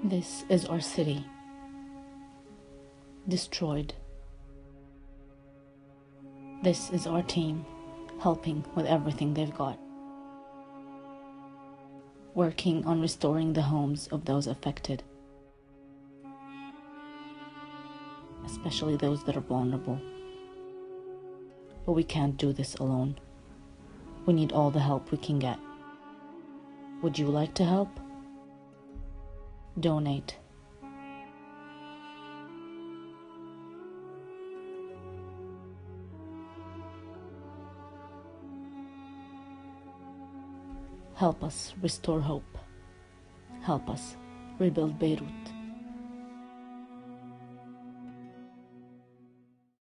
This is our city, destroyed. This is our team, helping with everything they've got, working on restoring the homes of those affected, especially those that are vulnerable. But we can't do this alone. We need all the help we can get. Would you like to help? Donate. Help us restore hope. Help us rebuild Beirut.